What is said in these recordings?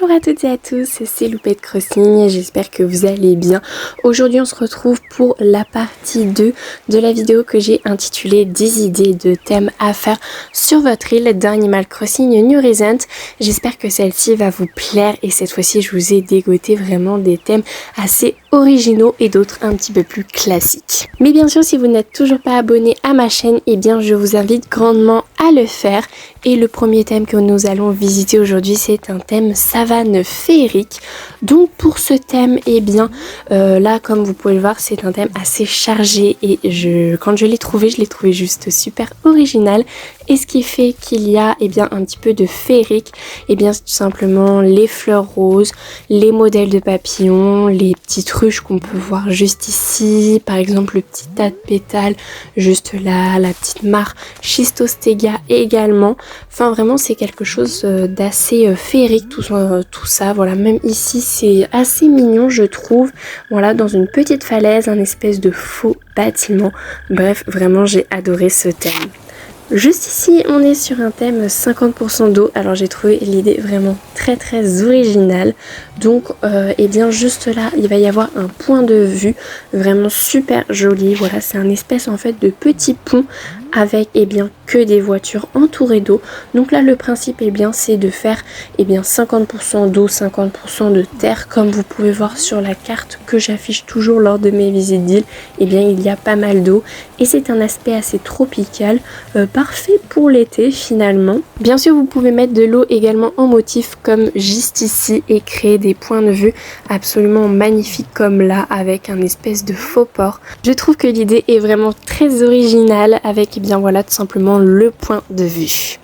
Bonjour à toutes et à tous, c'est Loupette Crossing, j'espère que vous allez bien. Aujourd'hui on se retrouve pour la partie 2 de la vidéo que j'ai intitulée 10 idées de thèmes à faire sur votre île d'Animal Crossing New Horizons. J'espère que celle-ci va vous plaire et cette fois-ci je vous ai dégoté vraiment des thèmes assez originaux et d'autres un petit peu plus classiques. Mais bien sûr si vous n'êtes toujours pas abonné à ma chaîne, eh bien je vous invite grandement à le faire. Et le premier thème que nous allons visiter aujourd'hui, c'est un thème savane féerique. Donc pour ce thème, eh bien là comme vous pouvez le voir, c'est un thème assez chargé et quand je l'ai trouvé juste super original. Et ce qui fait qu'il y a bien un petit peu de féerique, bien c'est tout simplement les fleurs roses, les modèles de papillons, les petites ruches qu'on peut voir juste ici, par exemple le petit tas de pétales juste là, la petite mare Schistostegea également. Enfin vraiment c'est quelque chose d'assez féerique tout ça, voilà, même ici c'est assez mignon je trouve, voilà, dans une petite falaise, un espèce de faux bâtiment, bref vraiment j'ai adoré ce thème. Juste ici on est sur un thème 50% d'eau, alors j'ai trouvé l'idée vraiment très originale. Donc bien juste là il va y avoir un point de vue vraiment super joli, voilà, c'est un espèce en fait de petit pont avec bien que des voitures entourées d'eau. Donc là le principe c'est de faire 50% d'eau, 50% de terre, comme vous pouvez voir sur la carte que j'affiche toujours lors de mes visites d'île. Il y a pas mal d'eau et c'est un aspect assez tropical, parfait pour l'été finalement. Bien sûr vous pouvez mettre de l'eau également en motif comme juste ici et créer des points de vue absolument magnifiques comme là avec un espèce de faux port. Je trouve que l'idée est vraiment très originale avec voilà tout simplement le point de vue.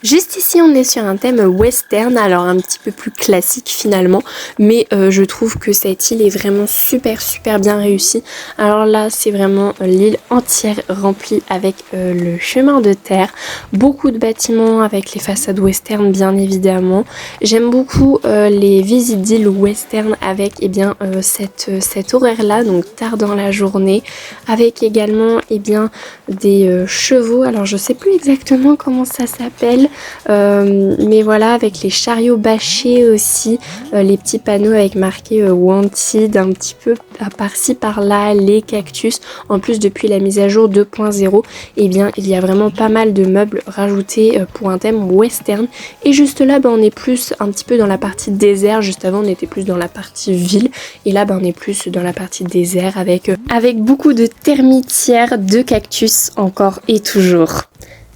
Juste ici on est sur un thème western, alors un petit peu plus classique finalement, mais je trouve que cette île est vraiment super bien réussie. Alors là c'est vraiment l'île entière remplie avec le chemin de terre, beaucoup de bâtiments avec les façades western bien évidemment. J'aime beaucoup les visites d'îles western avec cet horaire là, donc tard dans la journée, avec également des chevaux, alors je sais plus exactement comment ça s'appelle. Mais voilà, avec les chariots bâchés aussi, les petits panneaux avec marqué Wanted un petit peu par-ci par-là, les cactus. En plus depuis la mise à jour 2.0, il y a vraiment pas mal de meubles rajoutés pour un thème western. Et juste là on est plus un petit peu dans la partie désert, juste avant on était plus dans la partie ville et là on est plus dans la partie désert avec beaucoup de termitières, de cactus encore et toujours.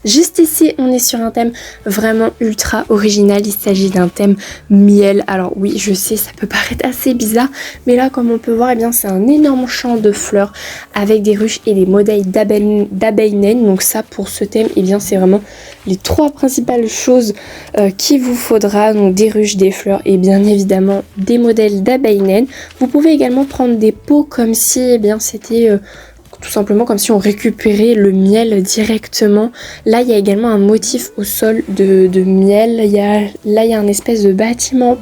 Juste ici on est sur un thème vraiment ultra original, il s'agit d'un thème miel. Alors oui je sais ça peut paraître assez bizarre, mais là comme on peut voir c'est un énorme champ de fleurs avec des ruches et des modèles d'abeilles naines. Donc ça pour ce thème c'est vraiment les trois principales choses qu'il vous faudra, donc des ruches, des fleurs et bien évidemment des modèles d'abeilles naines. Vous pouvez également prendre des pots comme si c'était tout simplement comme si on récupérait le miel directement. Là il y a également un motif au sol de miel. Il y a un espèce de bâtiment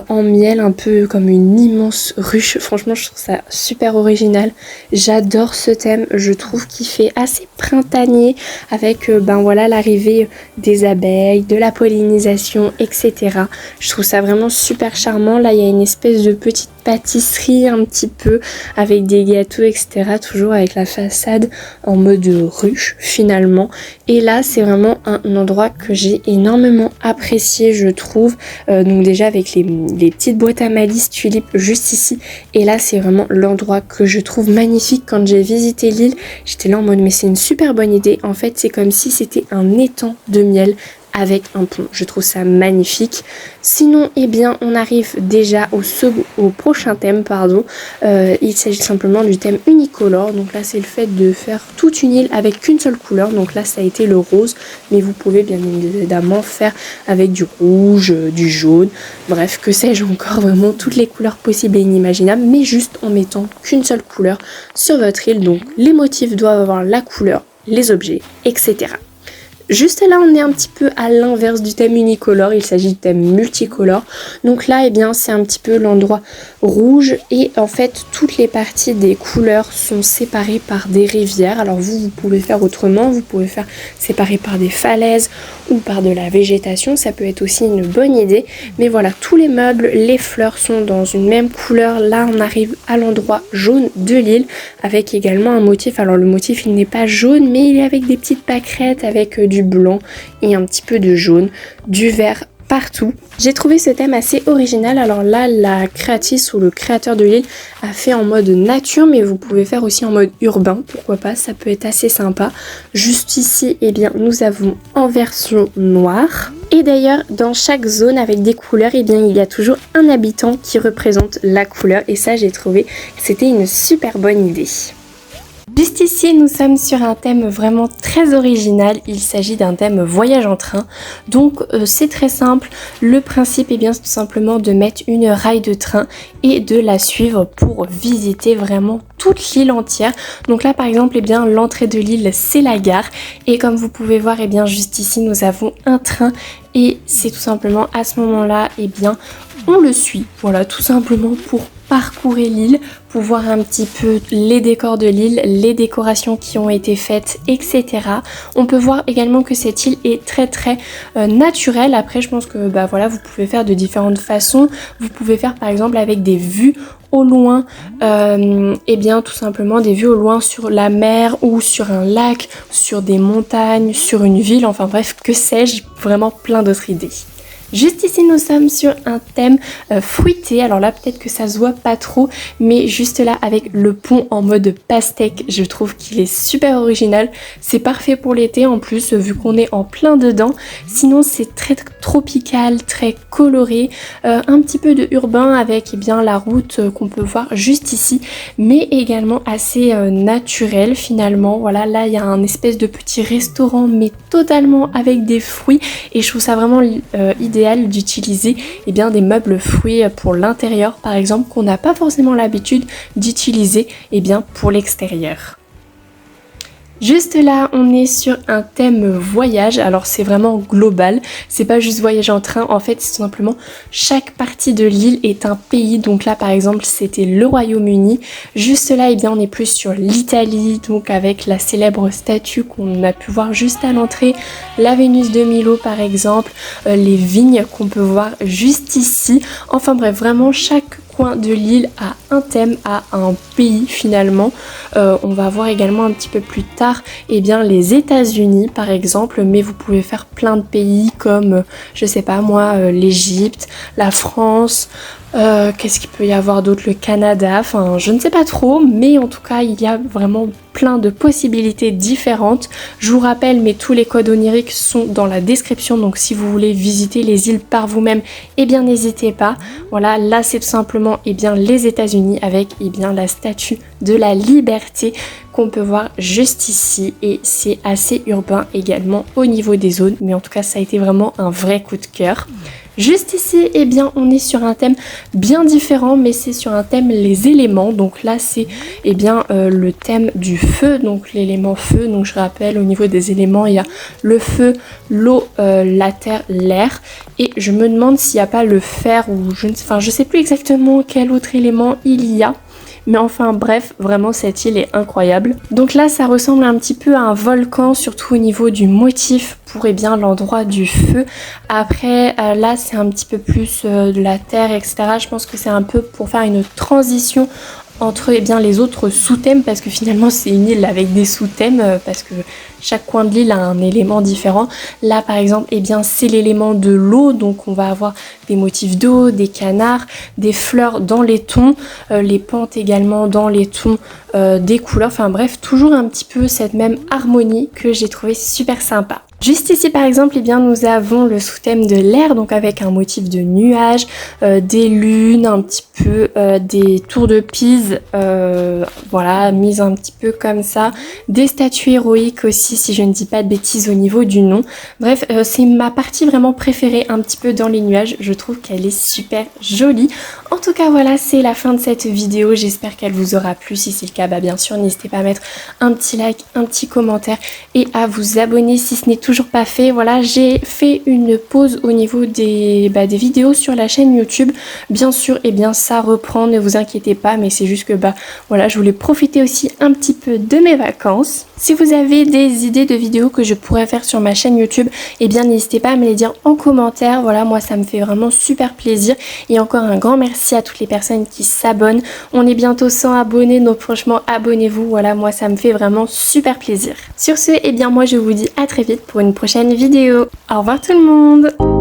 en miel, un peu comme une immense ruche. Franchement je trouve ça super original, j'adore ce thème, je trouve qu'il fait assez printanier avec l'arrivée des abeilles, de la pollinisation, etc. Je trouve ça vraiment super charmant. Là il y a une espèce de petite pâtisserie un petit peu avec des gâteaux, etc. toujours avec la façade en mode ruche finalement. Et là c'est vraiment un endroit que j'ai énormément apprécié je trouve, donc déjà avec les petites boîtes à malice tulipes juste ici, et là c'est vraiment l'endroit que je trouve magnifique. Quand j'ai visité l'île j'étais là en mode mais c'est une super bonne idée, en fait c'est comme si c'était un étang de miel avec un pont, je trouve ça magnifique. Sinon on arrive déjà au prochain thème il s'agit simplement du thème unicolore. Donc là c'est le fait de faire toute une île avec qu'une seule couleur, donc là ça a été le rose, mais vous pouvez bien évidemment faire avec du rouge, du jaune, bref que sais-je encore, vraiment toutes les couleurs possibles et inimaginables, mais juste en mettant qu'une seule couleur sur votre île. Donc les motifs doivent avoir la couleur, les objets, etc. Juste là, on est un petit peu à l'inverse du thème unicolore, il s'agit du thème multicolore. Donc là, eh bien, c'est un petit peu l'endroit rouge et en fait, toutes les parties des couleurs sont séparées par des rivières. Alors vous pouvez faire autrement, vous pouvez faire séparer par des falaises ou par de la végétation, ça peut être aussi une bonne idée. Mais voilà, tous les meubles, les fleurs sont dans une même couleur. Là, on arrive à l'endroit jaune de l'île avec également un motif. Alors le motif, il n'est pas jaune, mais il est avec des petites pâquerettes, avec du blanc et un petit peu de jaune, du vert partout. J'ai trouvé ce thème assez original. Alors là, la créatrice ou le créateur de l'île a fait en mode nature, mais vous pouvez faire aussi en mode urbain, pourquoi pas, ça peut être assez sympa. Juste ici, eh bien, nous avons en version noire. Et d'ailleurs, dans chaque zone avec des couleurs, eh bien, il y a toujours un habitant qui représente la couleur. Et ça, j'ai trouvé que c'était une super bonne idée. Juste ici, nous sommes sur un thème vraiment très original. Il s'agit d'un thème voyage en train. Donc, c'est très simple. Le principe est bien tout simplement de mettre une rail de train et de la suivre pour visiter vraiment toute l'île entière. Donc là, par exemple, eh bien, l'entrée de l'île, c'est la gare. Et comme vous pouvez voir, eh bien, juste ici, nous avons un train. Et c'est tout simplement à ce moment-là, eh bien, on le suit. Voilà, tout simplement pour parcourir l'île, pour voir un petit peu les décors de l'île, les décorations qui ont été faites, etc. On peut voir également que cette île est très naturelle. Après, je pense que bah voilà, vous pouvez faire de différentes façons. Vous pouvez faire par exemple avec des vues au loin, et bien tout simplement des vues au loin sur la mer ou sur un lac, sur des montagnes, sur une ville, enfin bref, que sais-je, vraiment plein d'autres idées. Juste ici, nous sommes sur un thème fruité. Alors là, peut-être que ça se voit pas trop, mais juste là, avec le pont en mode pastèque, je trouve qu'il est super original. C'est parfait pour l'été en plus, vu qu'on est en plein dedans. Sinon, c'est très tropical, très coloré, un petit peu de urbain avec eh bien la route qu'on peut voir juste ici, mais également assez naturel finalement. Voilà, là, il y a un espèce de petit restaurant, mais totalement avec des fruits, et je trouve ça vraiment idéal d'utiliser eh bien des meubles fruits pour l'intérieur par exemple, qu'on n'a pas forcément l'habitude d'utiliser eh bien pour l'extérieur. Juste là, on est sur un thème voyage. Alors c'est vraiment global, c'est pas juste voyage en train, en fait c'est tout simplement chaque partie de l'île est un pays. Donc là par exemple c'était le Royaume-Uni. Juste là, eh bien on est plus sur l'Italie, donc avec la célèbre statue qu'on a pu voir juste à l'entrée, la Vénus de Milo par exemple, les vignes qu'on peut voir juste ici. Enfin bref, vraiment chaque coin de l'île a un thème, a un pays finalement. On va voir également un petit peu plus tard eh bien les États-Unis par exemple, mais vous pouvez faire plein de pays comme je sais pas moi, l'Égypte, la France, qu'est-ce qu'il peut y avoir d'autre, le Canada, enfin je ne sais pas trop, mais en tout cas il y a vraiment plein de possibilités différentes. Je vous rappelle, mais tous les codes oniriques sont dans la description, donc si vous voulez visiter les îles par vous-même, eh bien n'hésitez pas. Voilà, là c'est tout simplement eh bien les États-Unis avec eh bien la statue de la liberté qu'on peut voir juste ici, et c'est assez urbain également au niveau des zones, mais en tout cas ça a été vraiment un vrai coup de cœur. Juste ici, eh bien, on est sur un thème bien différent, mais c'est sur un thème les éléments. Donc là, c'est eh bien le thème du feu, donc l'élément feu. Donc je rappelle, au niveau des éléments, il y a le feu, l'eau, la terre, l'air. Et je me demande s'il n'y a pas le fer ou je sais plus exactement quel autre élément il y a. Mais enfin bref, vraiment cette île est incroyable. Donc là ça ressemble un petit peu à un volcan, surtout au niveau du motif pour eh bien l'endroit du feu. Après là c'est un petit peu plus de la terre, etc. Je pense que c'est un peu pour faire une transition entre eh bien, les autres sous-thèmes, parce que finalement c'est une île avec des sous-thèmes, parce que chaque coin de l'île a un élément différent. Là par exemple, eh bien, c'est l'élément de l'eau, donc on va avoir des motifs d'eau, des canards, des fleurs dans les tons, les pentes également dans les tons des couleurs, enfin bref, toujours un petit peu cette même harmonie que j'ai trouvé super sympa. Juste ici par exemple, eh bien, nous avons le sous-thème de l'air, donc avec un motif de nuages, des lunes, un petit peu des tours de Pise, voilà, mise un petit peu comme ça, des statues héroïques aussi si je ne dis pas de bêtises au niveau du nom. Bref, c'est ma partie vraiment préférée un petit peu dans les nuages, je trouve qu'elle est super jolie. En tout cas voilà, c'est la fin de cette vidéo, j'espère qu'elle vous aura plu. Si c'est le cas, bah bien sûr n'hésitez pas à mettre un petit like, un petit commentaire et à vous abonner si ce n'est toujours pas fait. Voilà, j'ai fait une pause au niveau des vidéos sur la chaîne YouTube, bien sûr, et bien ça reprend, ne vous inquiétez pas, mais c'est juste que voilà, je voulais profiter aussi un petit peu de mes vacances. Si vous avez des idées de vidéos que je pourrais faire sur ma chaîne YouTube, eh bien n'hésitez pas à me les dire en commentaire. Voilà, moi ça me fait vraiment super plaisir. Et encore un grand merci à toutes les personnes qui s'abonnent. On est bientôt 100 abonnés, donc franchement abonnez-vous. Voilà, moi ça me fait vraiment super plaisir. Sur ce, eh bien moi je vous dis à très vite pour une prochaine vidéo. Au revoir tout le monde!